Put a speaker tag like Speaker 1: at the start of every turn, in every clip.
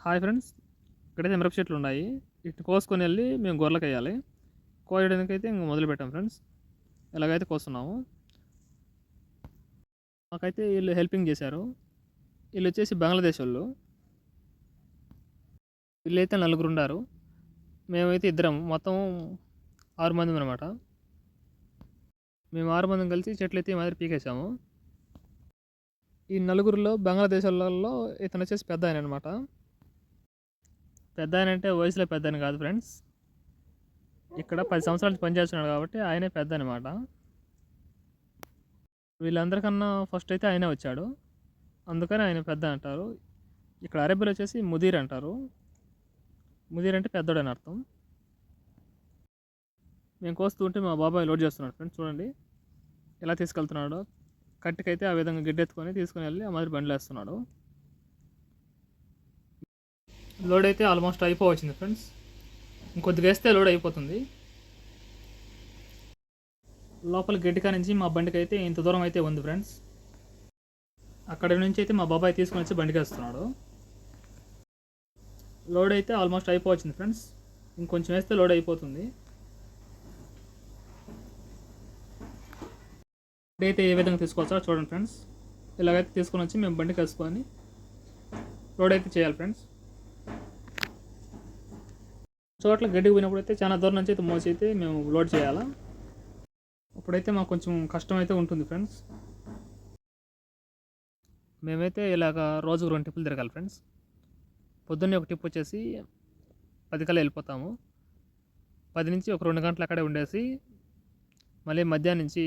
Speaker 1: Hi friends, ఇక్కడైతే మిరప చెట్లు ఉన్నాయి. వీటిని కోసుకొని వెళ్ళి మేము గొర్రెలకు వేయాలి. కోయడానికైతే ఇంక మొదలుపెట్టాం ఫ్రెండ్స్. ఇలాగైతే కోస్తున్నాము. మాకైతే వీళ్ళు హెల్పింగ్ చేశారు. వీళ్ళు వచ్చేసి బంగ్లాదేశ్ వాళ్ళు. వీళ్ళైతే నలుగురు ఉన్నారు, మేమైతే ఇద్దరం, మొత్తం 6 మంది అనమాట. మేము 6 మందిని కలిసి చెట్లు అయితే ఈ మాదిరి పీకేసాము. ఈ నలుగురిలో బంగ్లాదేశ్ వాళ్ళలో ఇతను వచ్చేసి పెద్ద ఆయన అనమాట. పెద్ద ఆయన అంటే వయసులో పెద్ద ఆయన కాదు ఫ్రెండ్స్, ఇక్కడ 10 సంవత్సరాల నుంచి పనిచేస్తున్నాడు కాబట్టి ఆయనే పెద్ద అనమాట. వీళ్ళందరికన్నా ఫస్ట్ అయితే ఆయనే వచ్చాడు, అందుకని ఆయన పెద్ద అంటారు. ఇక్కడ అరబీలో వచ్చేసి ముదీర్ అంటారు. ముదీర్ అంటే పెద్దోడు అని అర్థం. మేము కోస్తూ ఉంటే మా బాబాయ్ లోడ్ చేస్తున్నాడు ఫ్రెండ్స్. చూడండి ఎలా తీసుకెళ్తున్నాడో. కట్టికైతే ఆ విధంగా గిడ్డెత్తుకొని తీసుకుని వెళ్ళి ఆ మాదిరి బండ్లు వేస్తున్నాడు. లోడ్ అయితే ఆల్మోస్ట్ అయిపోవచ్చింది ఫ్రెండ్స్. ఇంకొద్దిగా వేస్తే లోడ్ అయిపోతుంది. లోపల గడ్డికా నుంచి మా బండికి అయితే ఇంత దూరం అయితే ఉంది ఫ్రెండ్స్. అక్కడి నుంచి అయితే మా బాబాయ్ తీసుకుని వచ్చి బండికి వేస్తున్నాడు. లోడ్ అయితే ఆల్మోస్ట్ అయిపోవచ్చింది ఫ్రెండ్స్. ఇంకొంచెం వేస్తే లోడ్ అయిపోతుంది. అయితే ఏ విధంగా తీసుకోవచ్చో చూడండి ఫ్రెండ్స్. ఇలాగైతే తీసుకొని వచ్చి మేము బండికి వేసుకొని లోడ్ అయితే చేయాలి ఫ్రెండ్స్. చోట్ల గడ్డికి పోయినప్పుడు అయితే చాలా దూరం నుంచి అయితే మోసి అయితే మేము లోడ్ చేయాలా. అప్పుడైతే మాకు కొంచెం కష్టం అయితే ఉంటుంది ఫ్రెండ్స్. మేమైతే ఇలాగ రోజుకు 2 ట్రిప్పులు తిరగాలి ఫ్రెండ్స్. పొద్దున్నే ఒక ట్రిప్ వచ్చేసి 10 కల్లా వెళ్ళిపోతాము. 10 నుంచి ఒక 2 గంటలు అక్కడే ఉండేసి మళ్ళీ మధ్యాహ్నం నుంచి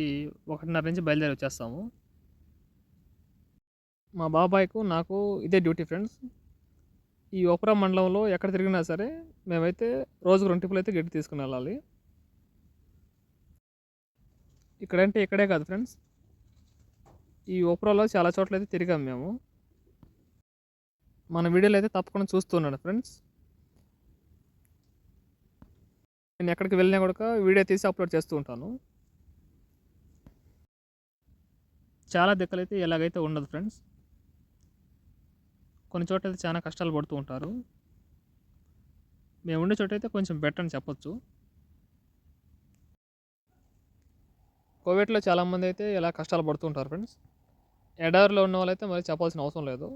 Speaker 1: 1:30 నుంచి బయలుదేరి వచ్చేస్తాము. మా బాబాయ్కు నాకు ఇదే డ్యూటీ ఫ్రెండ్స్. ఈ ఓపరా మండలంలో ఎక్కడ తిరిగినా సరే మేమైతే రోజుకు 2 ట్రిప్పులు అయితే గడ్డి తీసుకుని వెళ్ళాలి. ఇక్కడంటే ఇక్కడే కాదు ఫ్రెండ్స్, ఈ ఓపరాలో చాలా చోట్ల అయితే తిరిగాం మేము. మన వీడియోలు అయితే తప్పకుండా చూస్తున్నాను ఫ్రెండ్స్. నేను ఎక్కడికి వెళ్ళినా కూడా వీడియో తీసి అప్లోడ్ చేస్తూ ఉంటాను. చాలా దిక్కలైతే ఎలాగైతే ఉండదు ఫ్రెండ్స్. కొన్ని చోట్ల అయితే చాలా కష్టాలు పడుతూ ఉంటారు. మేము ఉండే చోట అయితే కొంచెం బెటర్ అని చెప్పొచ్చు. కోవిడ్లో చాలామంది అయితే ఇలా కష్టాలు పడుతూ ఉంటారు ఫ్రెండ్స్. ఎడారిలో ఉన్న వాళ్ళైతే మరి చెప్పాల్సిన అవసరం లేదు.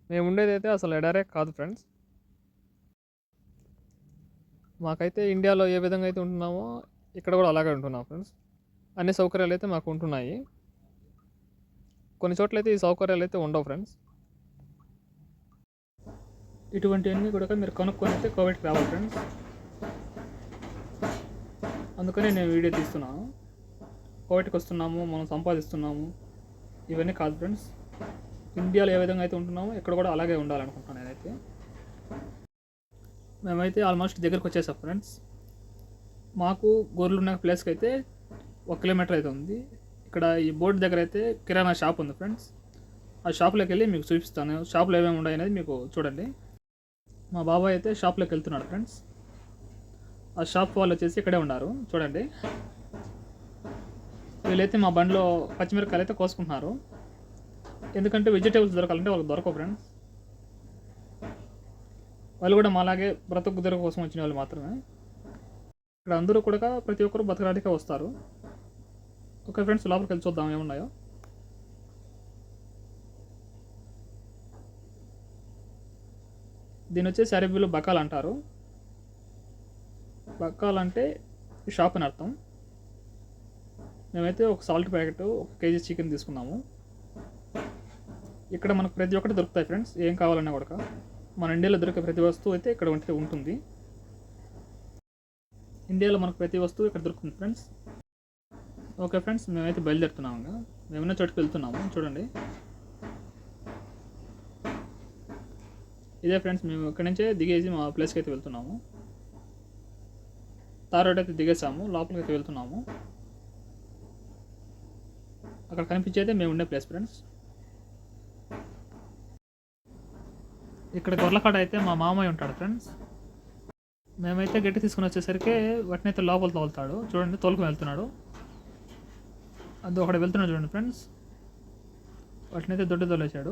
Speaker 1: మేము ఉండేది అయితే అసలు ఎడారే కాదు ఫ్రెండ్స్. మాకైతే ఇండియాలో ఏ విధంగా అయితే ఉంటున్నామో ఇక్కడ కూడా అలాగే ఉంటున్నాం ఫ్రెండ్స్. అన్ని సౌకర్యాలు అయితే మాకు ఉంటున్నాయి. కొన్ని చోట్ల అయితే ఈ సౌకర్యాలు అయితే ఉండవు ఫ్రెండ్స్. ఇటువంటివన్నీ కూడా మీరు కనుక్కొని అయితే కోవిడ్కి రావాలి ఫ్రెండ్స్. అందుకనే నేను వీడియో తీస్తున్నాను. కోవిడ్కి వస్తున్నాము, మనం సంపాదిస్తున్నాము, ఇవన్నీ కాదు ఫ్రెండ్స్. ఇండియాలో ఏ విధంగా అయితే ఉంటున్నామో ఇక్కడ కూడా అలాగే ఉండాలనుకుంటున్నాను నేనైతే. మేమైతే ఆల్మోస్ట్ దగ్గరికి వచ్చేసాం ఫ్రెండ్స్. మాకు గొర్రెలు ఉన్న ప్లేస్కి అయితే 1 కిలోమీటర్ అయితే ఉంది. ఇక్కడ ఈ బోర్డు దగ్గర అయితే కిరాణా షాప్ ఉంది ఫ్రెండ్స్. ఆ షాప్లోకి వెళ్ళి మీకు చూపిస్తాను. షాప్లో ఏమేమి ఉన్నాయి అనేది మీకు చూడండి. మా బాబాయ్ అయితే షాప్లోకి వెళ్తున్నాడు ఫ్రెండ్స్. ఆ షాప్ వాళ్ళు వచ్చేసి ఇక్కడే ఉన్నారు చూడండి. వీళ్ళైతే మా బండిలో పచ్చిమిరపకాయలు అయితే కోసుకుంటున్నారు. ఎందుకంటే వెజిటేబుల్స్ దొరకాలంటే వాళ్ళకి దొరకవు ఫ్రెండ్స్. వాళ్ళు కూడా మాలాగే బ్రతుకు తెరుగు కోసం వచ్చిన వాళ్ళు మాత్రమే. ఇక్కడ అందరూ కూడా ప్రతి ఒక్కరు బతకడానికే వస్తారు. ఓకే ఫ్రెండ్స్, లోపలికి వెళ్ళి చూద్దాం ఏమున్నాయో. దీని వచ్చేసి అరబీలో బకాల్ అంటారు. బకాల్ అంటే షాప్ అని అర్థం. మేమైతే ఒక సాల్ట్ ప్యాకెట్, 1 కేజీ చికెన్ తీసుకున్నాము. ఇక్కడ మనకు ప్రతి ఒక్కటి దొరుకుతాయి ఫ్రెండ్స్. ఏం కావాలన్నా కూడా మన ఇండియాలో దొరికే ప్రతి వస్తువు అయితే ఇక్కడ ఉంటుంది. ఇండియాలో మనకు ప్రతి వస్తువు ఇక్కడ దొరుకుతుంది ఫ్రెండ్స్. ఓకే ఫ్రెండ్స్, మేమైతే బయలుదేరుతున్నాము. మేమున్న చోటుకి వెళ్తున్నాము చూడండి. ఇదే ఫ్రెండ్స్, మేము ఇక్కడి నుంచే దిగేసి మా ప్లేస్కి అయితే వెళ్తున్నాము. తార్ రోడ్ అయితే దిగేసాము, లోపలికి అయితే వెళ్తున్నాము. అక్కడ కనిపించేదే మేము ఉండే ప్లేస్ ఫ్రెండ్స్. ఇక్కడ గొర్రెకాడ అయితే మా మామయ్య ఉంటాడు ఫ్రెండ్స్. మేమైతే గట్టి తీసుకుని వచ్చేసరికి వాటిని అయితే లోపల తోలుతాడు చూడండి. తోలుకుని వెళ్తున్నాడు. అది ఒకటి వెళ్తున్నాడు చూడండి ఫ్రెండ్స్. వాటిని అయితే దొడ్డు తోలేసాడు.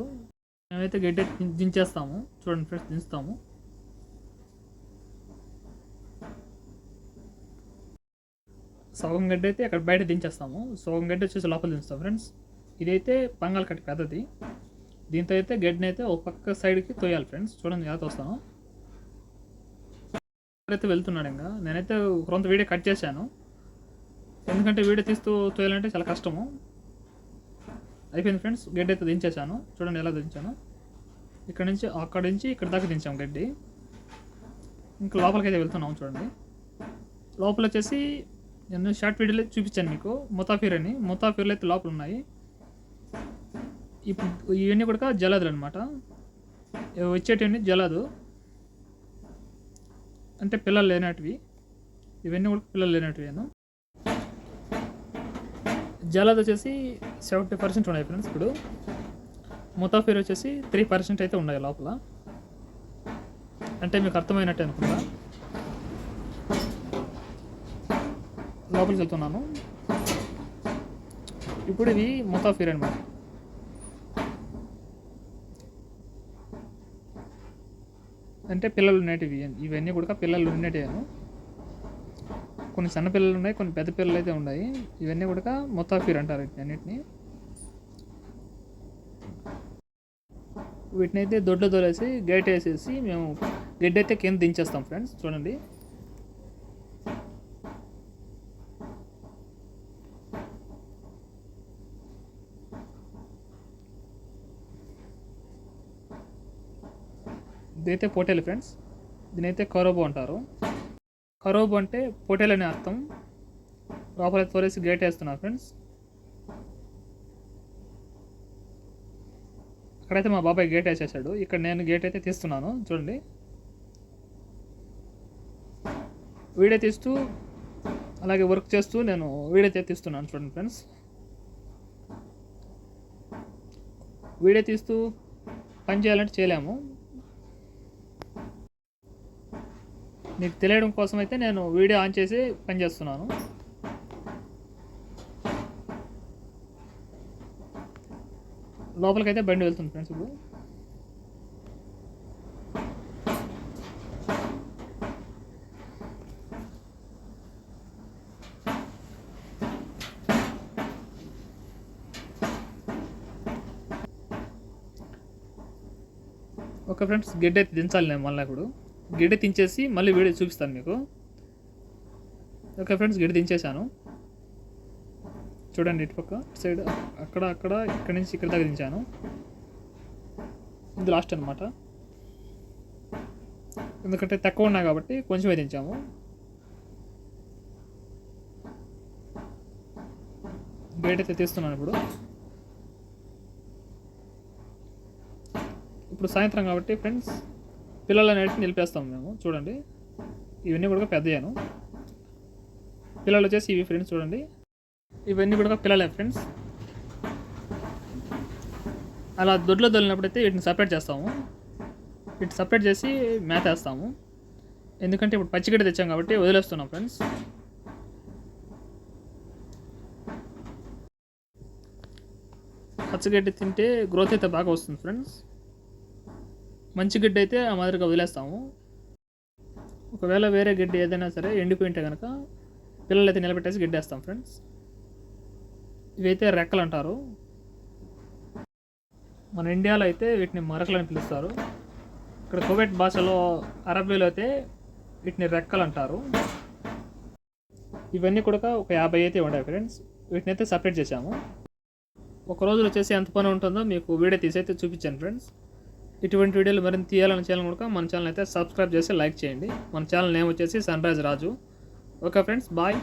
Speaker 1: మేమైతే గడ్డి దించేస్తాము. చూడండి ఫ్రెండ్స్, దించుతాము. సగం గడ్డి అయితే అక్కడ బయట దించేస్తాము, సగం గడ్డి వచ్చేసి లోపల దించుతాం ఫ్రెండ్స్. ఇదైతే పంగాల్ కట్టి పెద్దది. దీంతో అయితే గడ్డిని అయితే ఒక పక్క సైడ్కి తోయాలి ఫ్రెండ్స్. చూడండి ఎలా తోస్తాను. అయితే వెళ్తున్నాడు. ఇంకా నేనైతే కొంత వీడియో కట్ చేశాను, ఎందుకంటే వీడియో తీస్తూ తోయాలంటే చాలా కష్టము. అయిపోయింది ఫ్రెండ్స్, గడ్డి అయితే దించేశాను. చూడండి ఎలా దించాను. ఇక్కడ నుంచి ఇక్కడ దాకా దించాము గడ్డి. ఇంకా లోపలికి అయితే వెళ్తున్నాము. చూడండి లోపల వచ్చేసి నేను షార్ట్ వీడియోలో చూపించాను మీకు, ముతాఫీర్ అని. ముతాఫీర్లు అయితే లోపల ఉన్నాయి. ఇప్పుడు ఇవన్నీ కూడా జలాదులు అనమాట. వచ్చేటివన్నీ జలాదు అంటే పిల్లలు లేనటివి. ఇవన్నీ కూడా పిల్లలు లేనటివి. జలాద్ వచ్చేసి 70% ఉన్నాయి ఫ్రెండ్స్. ఇప్పుడు ముతాఫీర్ వచ్చేసి 3% అయితే ఉన్నాయి లోపల. అంటే మీకు అర్థమైనట్టే అనుకుంటా. లోపలికి వెళ్తున్నాను. ఇప్పుడు ఇవి ముతాఫీర్ అనమాట. అంటే పిల్లలు ఉండేటివి. ఇవన్నీ కూడా పిల్లలు ఉండేటివాను. కొన్ని చిన్న పిల్లలు ఉన్నాయి, కొన్ని పెద్ద పిల్లలు అయితే ఉన్నాయి. ఇవన్నీ కూడా ముతాఫీర్ అంటారు అన్నిటిని. వీటిని అయితే దొడ్లో తోలేసి గేట్ వేసేసి మేము గడ్డి అయితే కింద దించేస్తాం ఫ్రెండ్స్. చూడండి ఇదైతే పొటేలు ఫ్రెండ్స్. దీనైతే కరోబో అంటారు. కరోబో అంటే పొటేల్ అనే అర్థం. లోపల తోలేసి గేట్ వేస్తున్నారు ఫ్రెండ్స్. అక్కడైతే మా బాబాయ్ గేట్ వేసేసాడు, ఇక్కడ నేను గేట్ అయితే తీస్తున్నాను. చూడండి వీడియో తీస్తూ అలాగే వర్క్ చేస్తూ నేను వీడియో అయితే తీస్తున్నాను. చూడండి ఫ్రెండ్స్, వీడియో తీస్తూ పని చేయాలంటే చేయలేము. మీకు తెలియడం కోసం అయితే నేను వీడియో ఆన్ చేసి పని చేస్తున్నాను. లోపలికైతే బండి వెళ్తుంది ఫ్రెండ్స్. ఇప్పుడు ఓకే ఫ్రెండ్స్, గిడ్డ అయితే దించాలి నేను మళ్ళీ. ఇప్పుడు గిడ్డ దించేసి మళ్ళీ వీడియో చూపిస్తాను మీకు. ఓకే ఫ్రెండ్స్, గిడ్డ దించేసాను. చూడండి ఇటు పక్క సైడ్ అక్కడ ఇక్కడ నుంచి ఇక్కడ దాకా దించాను. ఇది లాస్ట్ అనమాట, ఎందుకంటే తక్కువ ఉన్నాయి కాబట్టి కొంచెమే దించాము. గేట్ అయితే తీస్తున్నాను. ఇప్పుడు సాయంత్రం కాబట్టి ఫ్రెండ్స్ పిల్లలని నిలిపేస్తాము మేము. చూడండి ఇవన్నీ కూడా పెద్దయ్యాను. పిల్లలు వచ్చేసి ఇవి ఫ్రెండ్స్. చూడండి ఇవన్నీ కూడా పిల్లలే ఫ్రెండ్స్. అలా దొడ్లో దొల్లినప్పుడైతే వీటిని సపరేట్ చేస్తాము. వీటిని సపరేట్ చేసి మేత వేస్తాము. ఎందుకంటే ఇప్పుడు పచ్చిగడ్డి తెచ్చాం కాబట్టి వదిలేస్తున్నాం ఫ్రెండ్స్. పచ్చిగడ్డి తింటే గ్రోత్ అయితే బాగా వస్తుంది ఫ్రెండ్స్. మంచి గడ్డి అయితే ఆ మాదిరిగా వదిలేస్తాము. ఒకవేళ వేరే గడ్డి ఏదైనా సరే ఎండిపోయింటే కనుక పిల్లలు అయితే నిలబెట్టేసి గడ్డి వేస్తాం ఫ్రెండ్స్. ఇవైతే రెక్కలు అంటారు. మన ఇండియాలో అయితే వీటిని మరకలు అని పిలుస్తారు. ఇక్కడ కువైట్ భాషలో అరబీలో అయితే వీటిని రెక్కలు అంటారు. ఇవన్నీ కూడా ఒక 50 అయితే ఉన్నాయి ఫ్రెండ్స్. వీటిని అయితే సపరేట్ చేసాము. ఒక రోజులో వచ్చేసి ఎంత పని ఉంటుందో మీకు వీడియో తీసి అయితే చూపించాను ఫ్రెండ్స్. ఇటువంటి వీడియోలు మరింత తీయాలని ఛానల్ కూడా మన ఛానల్ అయితే సబ్స్క్రైబ్ చేసి లైక్ చేయండి. మన ఛానల్ నేమ్ వచ్చేసి sunrise Raju. Okay friends, bye.